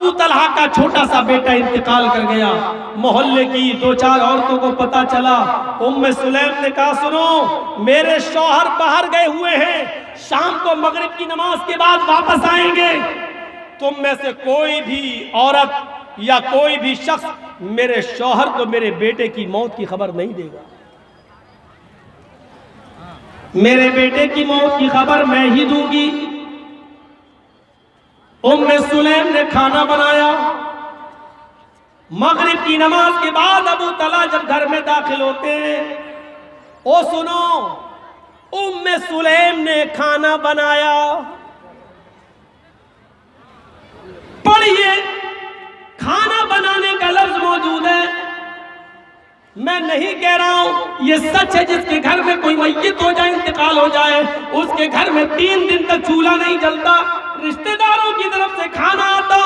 ابو طلحہ کا چھوٹا سا بیٹا انتقال کر گیا. محلے کی 2-4 عورتوں کو پتا چلا. ام سلیم نے کہا سنو میرے شوہر باہر گئے ہوئے ہیں, شام کو مغرب کی نماز کے بعد واپس آئیں گے, تم میں سے کوئی بھی عورت یا کوئی بھی شخص میرے شوہر کو میرے بیٹے کی موت کی خبر نہیں دے گا. میرے بیٹے کی موت کی خبر میں ہی دوں گی. ام سلیم نے کھانا بنایا. مغرب کی نماز کے بعد ابو طلحہ جب گھر میں داخل ہوتے ہیں, او سنو ام سلیم نے کھانا بنایا. پڑھیے کھانا بنانے کا لفظ موجود ہے, میں نہیں کہہ رہا ہوں, یہ سچ ہے. جس کے گھر میں کوئی میت ہو جائے, انتقال ہو جائے, اس کے گھر میں 3 دن تک چولہا نہیں جلتا, رشتہ داروں کی طرف سے کھانا آتا.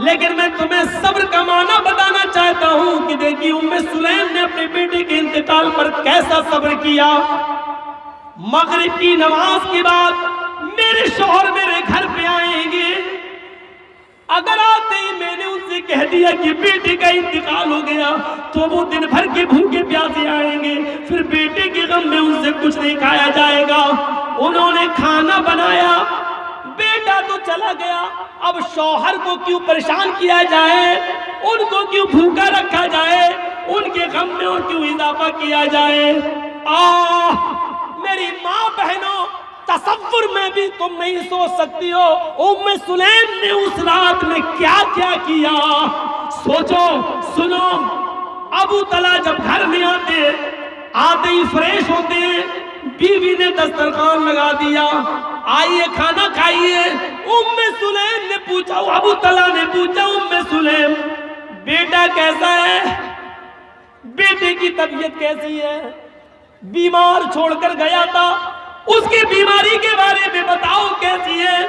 لیکن میں تمہیں صبر کا معنی بتانا چاہتا ہوں کہ دیکھیے ام سلیم نے اپنے بیٹے کے انتقال پر کیسا صبر کیا. مغرب کی نماز کے بعد میرے شوہر میرے گھر پہ آئیں گے, اگر آتے ہی میں نے ان سے کہہ دیا کہ بیٹے کا انتقال ہو گیا تو وہ دن بھر کے بھوکے پیاسے آئیں گے, پھر بیٹے کے غم میں ان سے کچھ نہیں کھایا جائے گا. انہوں نے کھانا بنایا, بیٹا تو چلا گیا, اب شوہر کو کیوں پریشان کیا جائے, ان کو کیوں بھوکا رکھا جائے, ان کے غم میں اور کیوں اضافہ کیا جائے. میری ماں بہنوں, تصور میں بھی تم نہیں سوچ سکتی ہو ام سلیم نے اس رات میں کیا کیا کیا. سوچو سنو, ابو طلحہ جب گھر میں آتے ہی فریش ہوتے ہیں, بیوی نے دسترخوان لگا دیا, آئیے کھانا کھائیے. ام سلیم نے پوچھا, ابو طلحہ نے پوچھا ام سلیم بیٹا کیسا ہے, بیٹے کی طبیعت کیسی ہے, بیمار چھوڑ کر گیا تھا, اس کی بیماری کے بارے میں بتاؤ کیسی ہے.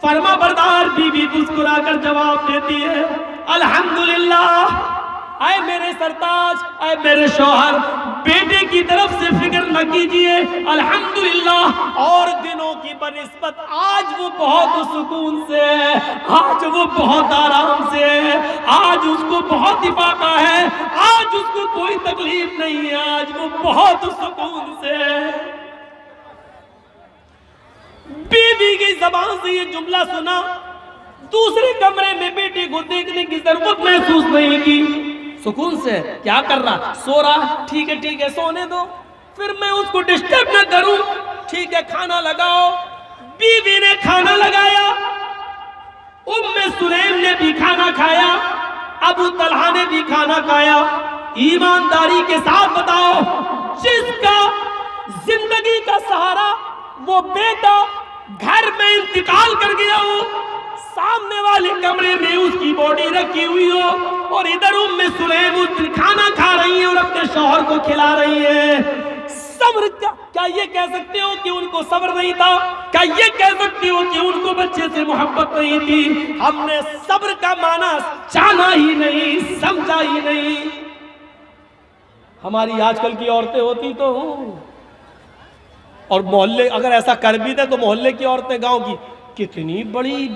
فرما بردار بیوی مسکرا کر جواب دیتی ہے الحمدللہ. اے میرے سرتاج, اے میرے شوہر, بیٹے کی طرف سے فکر نہ کیجئے, الحمدللہ. اور دنوں کی بنسبت آج وہ بہت سکون سے ہے, آج وہ بہت آرام سے ہے, آج اس کو بہت افاقہ ہے, آج اس کو کوئی تکلیف نہیں ہے, آج وہ بہت سکون سے ہے. بیوی کی زبان سے یہ جملہ سنا, دوسرے کمرے میں بیٹے کو دیکھنے کی ضرورت محسوس نہیں کی. سکون سے کیا کر رہا, سو رہا, ٹھیک ہے سونے دو, پھر میں اس کو ڈسٹرب نہ کروں, ٹھیک ہے کھانا لگاؤ. بیوی نے کھانا لگایا, ام سلیم نے بھی کھانا کھایا, ابو طلحہ نے بھی کھانا کھایا. ایمانداری کے ساتھ بتاؤ, جس کا زندگی کا سہارا وہ بیٹا گھر میں انتقال کر گیا ہو, سامنے والے کمرے میں اس کی باڈی رکھی ہوئی ہو, اور ادھر ام سلیم اس دن کھانا کھا رہی ہیں اور اپنے شوہر کو کھلا رہی ہیں. صبر کیا یہ کہہ سکتے ہو کہ ان کو صبر نہیں تھا, کیا یہ کہہ سکتے ہو کہ ان کو بچے سے محبت نہیں تھی. ہم نے صبر کا معنی جانا ہی نہیں, سمجھا ہی نہیں. ہماری آج کل کی عورتیں ہوتی تو اور محلے اگر ایسا کر بھی دے تو محلے کی عورتیں گاؤں کی کتنی بڑی,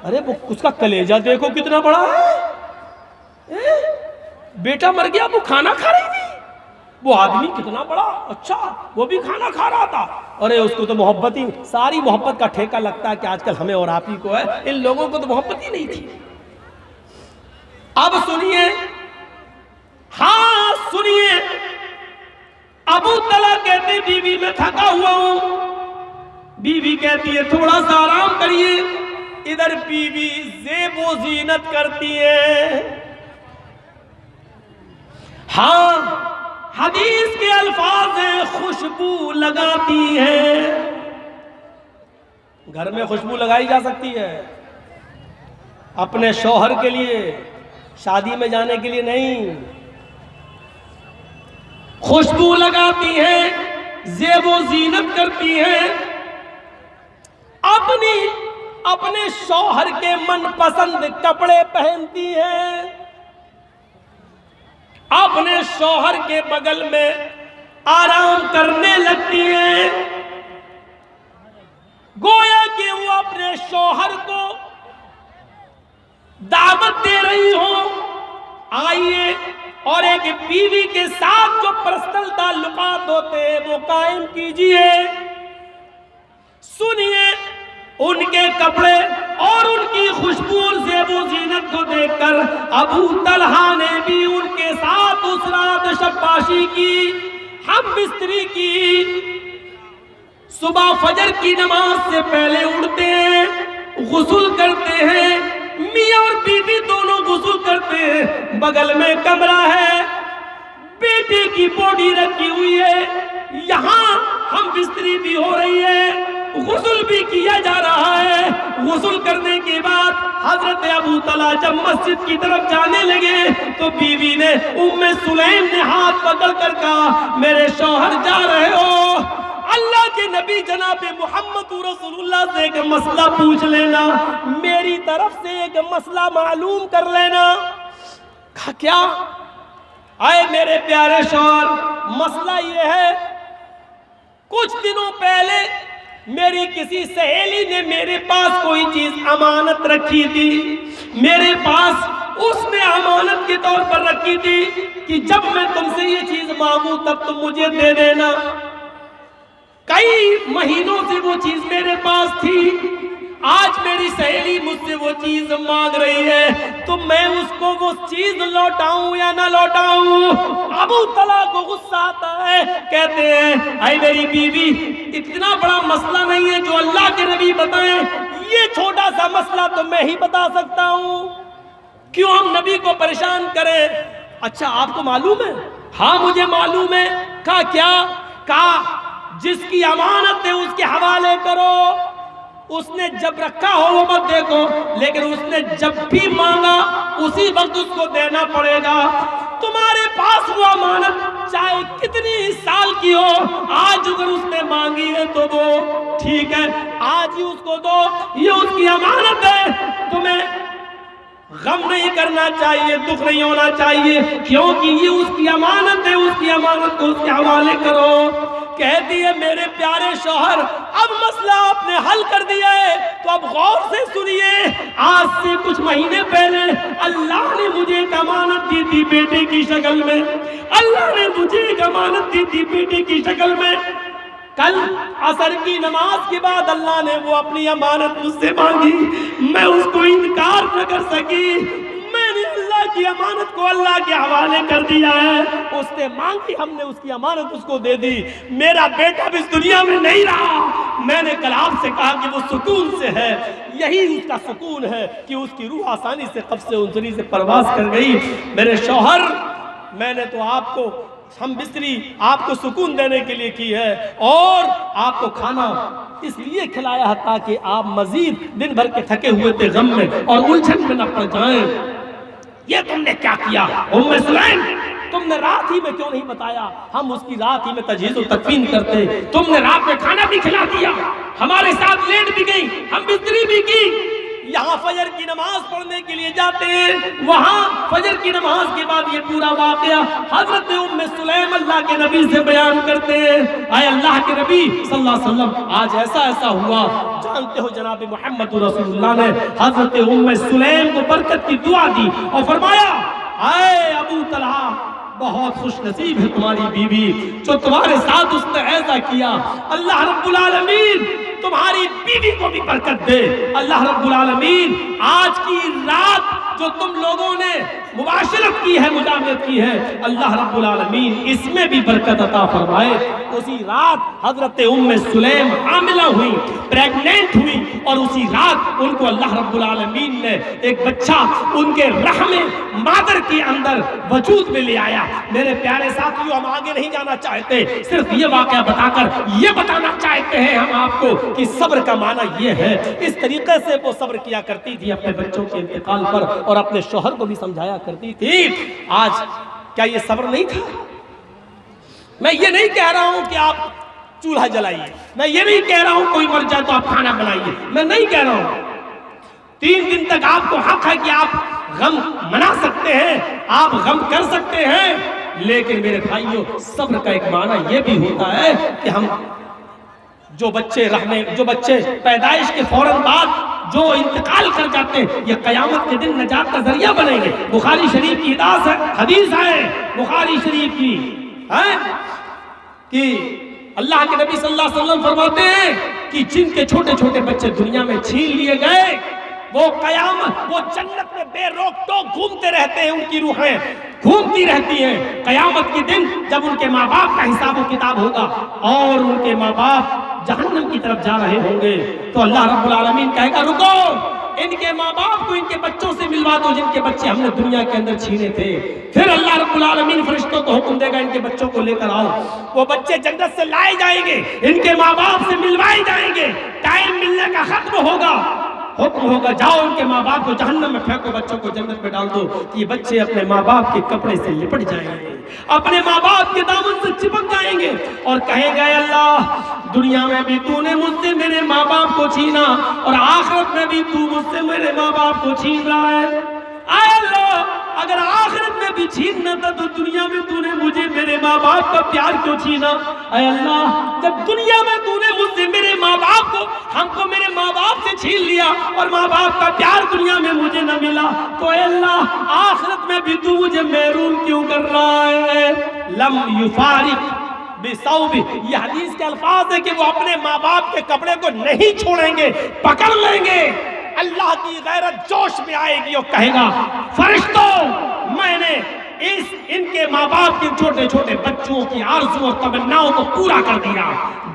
ارے وہ اس کا کلیجہ دیکھو کتنا بڑا ہے, بیٹا مر گیا وہ کھانا کھا رہی تھی, وہ آدمی کتنا بڑا, اچھا وہ بھی کھانا کھا رہا تھا. ارے اس کو تو محبت ہی, ساری محبت کا ٹھیکہ لگتا ہے کہ آج کل ہمیں اور آپ ہی کو ہے, ان لوگوں کو تو محبت ہی نہیں تھی. اب سنیے, ہاں سنیے, ابو طلحہ کہتے بیوی میں تھکا ہوا ہوں, بیوی کہتی ہے تھوڑا سا آرام کریے. ادھر بیوی زیب و زینت کرتی ہے. ہاں حدیث کے الفاظ ہیں خوشبو لگاتی ہے. گھر میں خوشبو لگائی جا سکتی ہے, اپنے شوہر کے لیے, شادی میں جانے کے لیے نہیں. خوشبو لگاتی ہے, زیب و زینت کرتی ہے, اپنے شوہر کے من پسند کپڑے پہنتی ہے, اپنے شوہر کے بغل میں آرام کرنے لگتی ہے. گویا کہ وہ اپنے شوہر کو دعوت دے رہی ہوں، آئیے اور ایک بیوی کے ساتھ جو پرسنل تعلقات ہوتے ہیں وہ قائم کیجئے۔ سنیے، ان کے کپڑے اور ان کی خوشبو اور زیب و زینت کو دیکھ کر ابو طلحہ نے بھی ان کے ساتھ اس رات شباشی کی، ہم بستری کی۔ صبح فجر کی نماز سے پہلے اٹھتے ہیں، غسل کرتے ہیں، میاں اور بیوی دونوں غسل کرتے ہیں، بغل میں کمرہ ہے، بیٹے کی باڈی رکھی ہوئی ہے، یہاں ہم بستری بھی ہو رہی ہے، غسل بھی کیا جا رہا ہے۔ غسل کرنے کے بعد حضرت ابو طلحہ جب مسجد کی طرف جانے لگے تو بیوی نے ام سلیم نے ہاتھ پکڑ کر کہا، میرے شوہر جا رہے ہو، اللہ کے نبی جناب محمد رسول اللہ سے ایک مسئلہ پوچھ لینا، میری طرف سے ایک مسئلہ معلوم کر لینا۔ کہا کیا؟ آئے میرے پیارے شوہر، مسئلہ یہ ہے، کچھ دنوں پہلے میری کسی سہیلی نے میرے پاس کوئی چیز امانت رکھی تھی، میرے پاس اس نے امانت کے طور پر رکھی تھی کہ جب میں تم سے یہ چیز مانگوں تب تم مجھے دے دینا۔ کئی مہینوں سے وہ چیز میرے پاس تھی، آج میری سہیلی مجھ سے وہ چیز مانگ رہی ہے تو میں اس کو وہ چیز لوٹاؤں یا نہ لوٹاؤں؟ ابو طلحہ کو غصہ آتا ہے، کہتے ہیں اے میری بیوی، اتنا بڑا مسئلہ نہیں ہے جو اللہ کے نبی بتائیں، یہ چھوٹا سا مسئلہ تو میں ہی بتا سکتا ہوں، کیوں ہم نبی کو پریشان کریں؟ اچھا آپ کو معلوم ہے؟ ہاں مجھے معلوم ہے۔ کہا کیا؟ کہا جس کی امانت ہے اس کے حوالے کرو، اس نے جب رکھا ہو وہ مت دیکھو، لیکن اس نے جب بھی مانگا اسی وقت اس کو دینا پڑے گا۔ تمہارے پاس وہ امانت چاہے کتنی سال کی ہو، آج اگر اس نے مانگی ہے تو وہ ٹھیک ہے، آج ہی اس کو دو، یہ اس کی امانت ہے، تمہیں غم نہیں کرنا چاہیے، دکھ نہیں ہونا چاہیے، کیونکہ یہ اس کی امانت ہے، اس کی امانت کو اس کے حوالے کرو۔ کہتی ہے میرے پیارے شوہر، اب مسئلہ آپ نے حل کر دیا ہے تو اب غور سے سنیے، آج سے کچھ مہینے پہلے اللہ نے مجھے ایک امانت دی تھی بیٹے کی شکل میں، اللہ نے مجھے ایک امانت دی تھی بیٹے کی شکل میں، کل عصر کی نماز کے بعد اللہ نے وہ اپنی امانت مجھ سے مانگی، میں اس کو انکار نہ کر سکی، میں نے اللہ کی امانت کو اللہ کے حوالے کر دیا ہے، اس نے مانگی، ہم نے اس کی امانت اس کو دے دی، میرا بیٹا بھی اس دنیا میں نہیں رہا، میں نے کل آپ سے کہا کہ وہ سکون سے ہے، یہی اس کا سکون ہے کہ اس کی روح آسانی سے قبض سے انزلی سے پرواز کر گئی۔ میرے شوہر، میں نے تو آپ کو ہم بستری آپ کو سکون دینے کے لیے کی ہے اور آپ کو کھانا اس لیے کھلایا ہے تاکہ آپ مزید دن بھر کے تھکے ہوئے تھے غم میں اور الجھن میں نہ پڑ جائیں۔ یہ تم نے کیا کیا ام سلیم؟ تم نے رات ہی میں کیوں نہیں بتایا؟ ہم اس کی رات ہی میں تجہیز و تکفین کرتے، تم نے رات میں کھانا بھی کھلا دیا، ہمارے ساتھ لیٹ بھی گئی، ہم بستری بھی کی، یہاں فجر کی نماز پڑھنے کے لیے جاتے ہیں، وہاں فجر کی نماز کے بعد یہ پورا واقعہ حضرت ام سلیم اللہ کے نبی سے بیان کرتے ہیں، اے اللہ کے نبی صلی اللہ علیہ وسلم آج ایسا ایسا ہوا۔ جانتے ہو جناب محمد رسول اللہ نے حضرت ام سلیم کو برکت کی دعا دی اور فرمایا، اے ابو طلحہ بہت خوش نصیب ہے تمہاری بیوی جو تمہارے ساتھ اس نے ایسا کیا، اللہ رب العالمین تمہاری بیوی کو بھی برکت دے، اللہ رب العالمین آج کی رات جو تم لوگوں نے مباشرت کی ہے، مجامعت کی ہے، اللہ رب العالمین اس میں بھی برکت عطا فرمائے۔ اسی رات حضرت ام سلیم حاملہ ہوئی، پریگننٹ ہوئی، اور اسی رات ان کو اللہ رب العالمین نے ایک بچہ ان کے رحم مادر کے اندر وجود میں لے آیا۔ میرے پیارے ساتھیوں، ہم آگے نہیں جانا چاہتے، صرف یہ واقعہ بتا کر یہ بتانا چاہتے ہیں ہم آپ کو کہ صبر کا معنی یہ ہے۔ اس طریقے سے وہ صبر کیا کرتی تھی اپنے بچوں کے انتقال پر اور اپنے شوہر کو بھی سمجھایا کرتی تھی۔ آج کیا یہ صبر نہیں تھا؟ میں یہ نہیں کہہ رہا ہوں کہ آپ چولہا جلائیے، میں یہ نہیں کہہ رہا ہوں کوئی مر جائے تو آپ کھانا بنائیے، میں نہیں کہہ رہا ہوں۔ 3 دن تک آپ کو حق ہے کہ آپ غم منا سکتے ہیں، آپ غم کر سکتے ہیں، لیکن میرے بھائیوں صبر کا ایک معنی یہ بھی ہوتا ہے کہ ہم جو بچے پیدائش کے فوراً بعد جو انتقال کر جاتے ہیں یہ قیامت کے دن نجات کا ذریعہ بنیں گے. بخاری شریف کی حدیث ہے، بخاری شریف کی ہے کہ اللہ کے نبی صلی اللہ علیہ وسلم فرماتے ہیں کہ جن کے چھوٹے چھوٹے بچے دنیا میں چھین لیے گئے وہ قیامت وہ جنت میں بے روک ٹوک گھومتے رہتے ہیں، ان کی روحیں گھومتی رہتی ہیں. قیامت کے دن جب ان کے ماں باپ کا حساب و کتاب ہوگا اور ان کے ماں باپ جہنم کی طرف جا رہے ہوں گے تو اللہ رب العالمین کہے گا رکو، ان کے ماں باپ کو ان کے بچوں سے ملوا دو جن کے بچے ہم نے دنیا کے اندر چھینے تھے. پھر اللہ رب العالمین فرشتوں کو حکم دے گا ان کے بچوں کو لے کر آؤ. وہ بچے جنت سے لائے جائیں گے، ان کے ماں باپ سے ملوائے جائیں گے. ٹائم ملنے کا ختم ہوگا، حکم ہوگا جاؤ ان کے ماں باپ کو جہنم میں پھینکو، بچوں کو جنت میں ڈال دو. یہ بچے اپنے ماں باپ کے کپڑے سے لپٹ جائیں گے، اپنے ماں باپ کے دامن سے چپک جائیں گے اور کہیں گے اللہ دنیا میں بھی تو نے مجھ سے میرے ماں باپ کو چھینا اور آخرت میں بھی تو مجھ سے میرے ماں باپ کو چھین رہا ہے. اے اللہ اگر آخرت میں بھی چھیننا تھا تو دنیا میں تو نے مجھے میرے ماں باپ کا پیار کیوں چھینا؟ اے اللہ جب دنیا میں تو نے مجھ سے میرے ماں باپ کو ہم کو میرے ماں باپ سے چھین لیا اور ماں باپ کا پیار دنیا میں مجھے نہ ملا تو اے اللہ آخرت میں بھی تو مجھے محروم کیوں کر رہا ہے؟ لم یفارق بثوب، یہ حدیث کے الفاظ ہے کہ وہ اپنے ماں باپ کے کپڑے کو نہیں چھوڑیں گے، پکڑ لیں گے. اللہ کی غیرت جوش میں آئے گی اور کہے گا فرشتوں میں نے ان کے ماں باپ کے چھوٹے چھوٹے بچوں کی آرزو اور تمناؤں کو پورا کر دیا.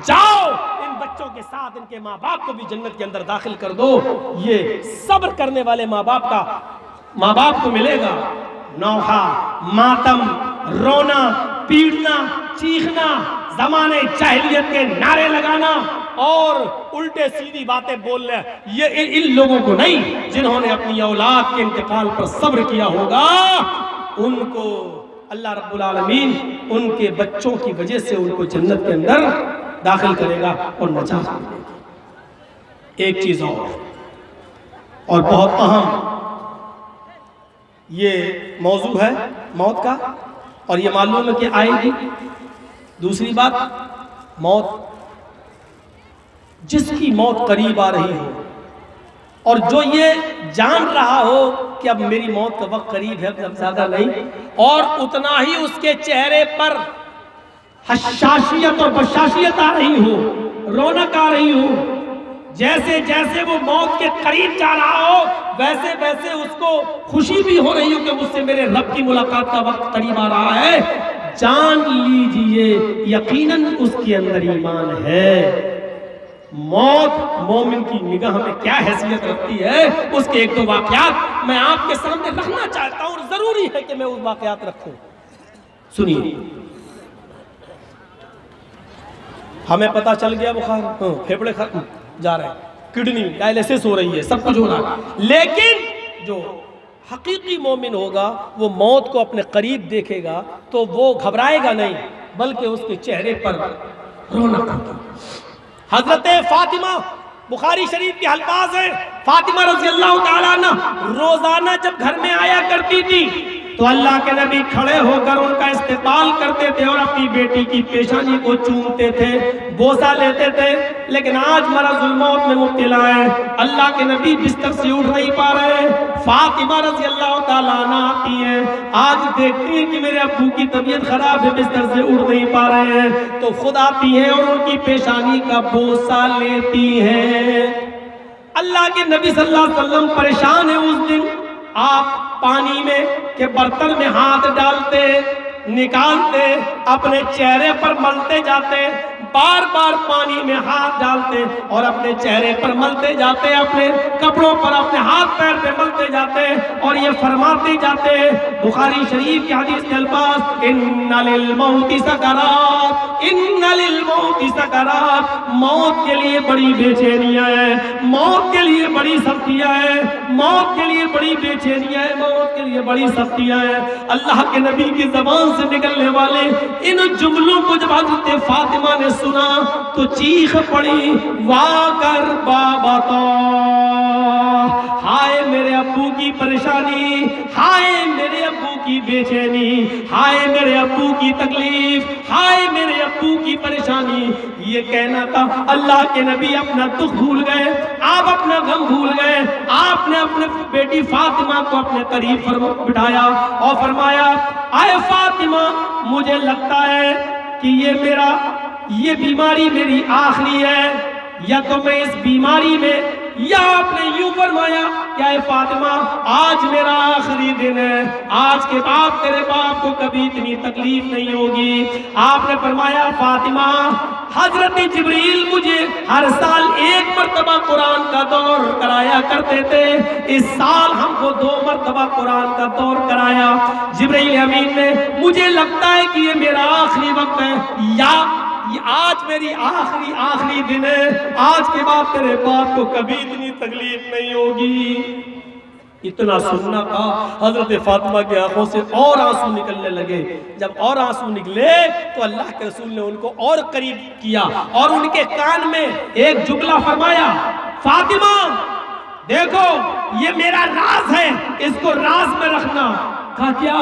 جاؤ ان بچوں کے ساتھ ان کے ماں باپ کو بھی جنت کے اندر داخل کر دو. یہ صبر کرنے والے ماں باپ کو ملے گا. نوحہ، ماتم، رونا، پیٹنا، چیخنا، زمانے جاہلیت کے نعرے لگانا اور الٹے سیدھی باتیں بول رہے ہیں، یہ ان لوگوں کو نہیں جنہوں نے اپنی اولاد کے انتقال پر صبر کیا ہوگا. ان کو اللہ رب العالمین ان کے بچوں کی وجہ سے ان کو جنت کے اندر داخل کرے گا اور نجات ملے گی. ایک چیز اور بہت اہم یہ موضوع ہے موت کا اور یہ معلوم ہے کہ آئے گی. دوسری بات موت، جس کی موت قریب آ رہی ہو اور جو یہ جان رہا ہو کہ اب میری موت کا وقت قریب ہے، اب زیادہ نہیں، اور اتنا ہی اس کے چہرے پر حشاشیت اور بشاشیت آ رہی ہو، رونق آ رہی ہو، جیسے جیسے وہ موت کے قریب جا رہا ہو ویسے ویسے اس کو خوشی بھی ہو رہی ہو کہ مجھ سے میرے رب کی ملاقات کا وقت قریب آ رہا ہے، جان لیجئے یقیناً اس کے اندر ایمان ہے. موت مومن کی نگاہ میں کیا حیثیت رکھتی ہے اس کے ایک دو واقعات میں آپ کے سامنے رکھنا چاہتا ہوں اور ضروری ہے کہ میں وہ واقعات رکھوں. سنیے، ہمیں پتا چل گیا بخار پھیپڑے جا رہے ہیں، کڈنی ڈائلیسس ہو رہی ہے، سب کچھ ہو رہا ہے، لیکن جو حقیقی مومن ہوگا وہ موت کو اپنے قریب دیکھے گا تو وہ گھبرائے گا نہیں بلکہ اس کے چہرے پر رونق ہوگی. حضرت فاطمہ، بخاری شریف کے الفاظ ہیں، فاطمہ رضی اللہ تعالیٰ عنہ روزانہ جب گھر میں آیا کرتی تھی تو اللہ کے نبی کھڑے ہو کر ان کا استقبال کرتے تھے اور اپنی بیٹی کی پیشانی کو چومتے تھے، بوسہ لیتے تھے. لیکن آج مرض الموت میں مبتلا ہے، اللہ کے نبی بستر سے اٹھ نہیں پا رہے. فاطمہ رضی اللہ تعالیٰ عنہ آتی ہیں، آج دیکھتی ہیں کہ میرے ابو کی طبیعت خراب ہے، بستر سے اٹھ نہیں پا رہے ہیں، تو خود آتی ہیں اور ان کی پیشانی کا بوسہ لیتی ہیں. اللہ کے نبی صلی اللہ علیہ وسلم پریشان ہیں. اس دن آپ پانی میں کے برتن میں ہاتھ ڈالتے، نکالتے، اپنے چہرے پر ملتے جاتے، بار بار پانی میں ہاتھ ڈالتے اور اپنے چہرے پر ملتے جاتے، اپنے کپڑوں پر اپنے ہاتھ پیر پہ ملتے جاتے اور یہ فرماتے جاتے. بخاری شریف کی حدیث کے الفاظ، ان للموت سکرات، ان للموت سکرات، موت کے لیے بڑی بے چینیاں ہیں، موت کے لیے بڑی سختیاں ہیں، موت کے لیے بڑی بے چینیاں ہیں، موت کے لیے بڑی سختیاں ہیں. اللہ کے نبی کی زبان سے نکلنے والے ان جملوں کو جب حضرت فاطمہ نے سنا تو چیخ پڑی، وا کر بابا تو ہائے میرے ابو کی پریشانی، ہائے میرے ابو کی بے چینی، ہائے میرے ابو کی تکلیف، ہائے میرے ابو کی پریشانی. یہ کہنا تھا. اللہ کے نبی اپنا دکھ بھول گئے، آپ اپنا غم بھول گئے. آپ نے اپنے بیٹی فاطمہ کو اپنے قریب بٹھایا اور فرمایا اے فاطمہ مجھے لگتا ہے کہ یہ بیماری میری آخری ہے، یا تو میں اس بیماری میں، یا آپ نے یوں فرمایا کہ اے فاطمہ آج میرا آخری دن ہے، آج کے بعد تیرے باپ کو کبھی اتنی تکلیف نہیں ہوگی. آپ نے فرمایا فاطمہ حضرت جبریل مجھے ہر سال 1 مرتبہ قرآن کا دور کرایا کرتے تھے، اس سال ہم کو 2 مرتبہ قرآن کا دور کرایا. جبریل امین نے مجھے لگتا ہے کہ یہ میرا آخری وقت ہے، یا آج میری آخری دن ہے، آج کے بعد تیرے باپ کو کبھی اتنی تکلیف نہیں ہوگی. اتنا سننا کا حضرت فاطمہ کی آنکھوں سے اور آنسو نکلنے لگے. جب اور آنسو نکلے تو اللہ کے رسول نے ان کو اور قریب کیا اور ان کے کان میں ایک جملہ فرمایا فاطمہ دیکھو یہ میرا راز ہے، اس کو راز میں رکھنا. کہا کیا؟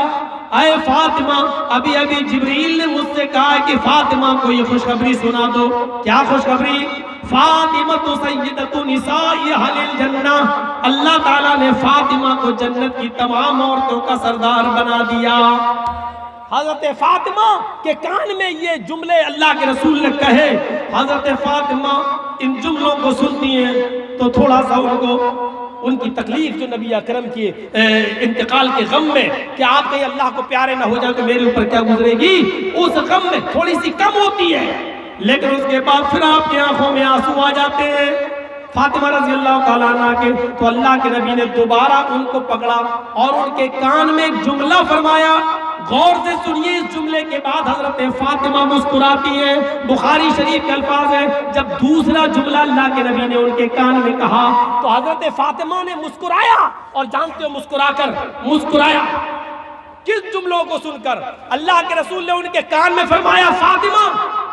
اے فاطمہ ابھی جبریل نے مجھ سے کہا کہ فاطمہ کو یہ خوشخبری سنا دو. کیا خوشخبری؟ فاطمہ تو سیدۃ نساء اہل الجنہ، اللہ تعالیٰ نے فاطمہ کو جنت کی تمام عورتوں کا سردار بنا دیا. حضرت فاطمہ کے کان میں یہ جملے اللہ کے رسول نے کہے. حضرت فاطمہ ان جملوں کو سنتی ہیں تو تھوڑا سا ان کی تکلیف جو نبی اکرم کے انتقال کے غم میں کہ آپ کہیں اللہ کو پیارے نہ ہو جائے تو میرے اوپر کیا گزرے گی، اس غم میں تھوڑی سی کم ہوتی ہے. لیکن اس کے بعد پھر آپ کی آنکھوں میں آنسو آ جاتے ہیں فاطمہ رضی اللہ تعالیٰ عنہ کے. تو اللہ کے نبی نے دوبارہ ان کو پکڑا اور ان کے کان میں ایک جملہ فرمایا. غور سے سنیے اس جملے کے بعد حضرت فاطمہ مسکراتی ہیں. بخاری شریف کے الفاظ ہیں جب دوسرا جملہ اللہ کے نبی نے ان کے کان میں کہا تو حضرت فاطمہ نے مسکرایا. اور جانتے ہو مسکرایا کس جملوں کو سن کر؟ اللہ کے رسول نے ان کے کان میں فرمایا فاطمہ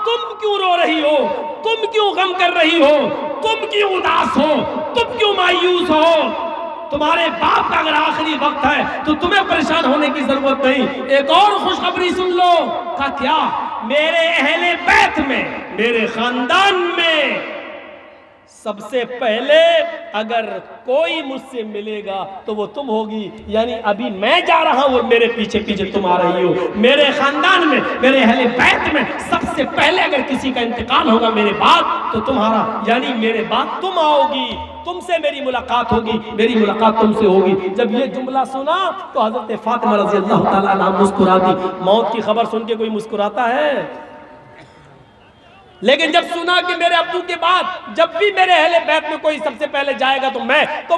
تم کیوں رو رہی ہو، تم کیوں غم کر رہی ہو، تم کیوں اداس ہو، تم کیوں مایوس ہو؟ تمہارے باپ کا اگر آخری وقت ہے تو تمہیں پریشان ہونے کی ضرورت نہیں. ایک اور خوشخبری سن لو. کہا کیا؟ میرے اہل بیت میں، میرے خاندان میں سب سے پہلے اگر کوئی مجھ سے ملے گا تو وہ تم ہوگی. یعنی ابھی میں جا رہا ہوں اور میرے پیچھے تم آ رہی ہو. میرے خاندان میں، میرے اہل بیت میں سب سے پہلے اگر کسی کا انتقال ہوگا میرے بعد تو تمہارا، یعنی میرے بعد تم آؤ گی، تم سے میری ملاقات ہوگی، میری ملاقات تم سے ہوگی. جب یہ جملہ سنا تو حضرت فاطمہ رضی اللہ تعالیٰ عنہ مسکرا دی. موت کی خبر سن کے کوئی مسکراتا ہے؟ لیکن جب سنا کہ میرے ابو کے بعد جب بھی میرے اہل بیت میں کوئی سب سے پہلے جائے گا تو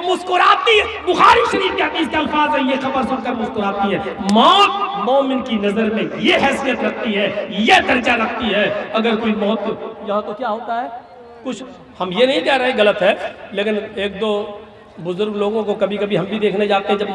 مسکراتی ہے. بخاری شریف کے حدیث کے الفاظ ہیں، یہ خبر سن کر مسکراتی ہے. موت مومن کی نظر میں یہ حیثیت رکھتی ہے، یہ درجہ رکھتی ہے. اگر کوئی موت یہاں تو کیا ہوتا ہے، کچھ ہم یہ نہیں کہہ رہے غلط ہے، لیکن 1-2 بزرگ لوگوں کو کبھی کبھی ہم بھی دیکھنے جاتے ہیں جب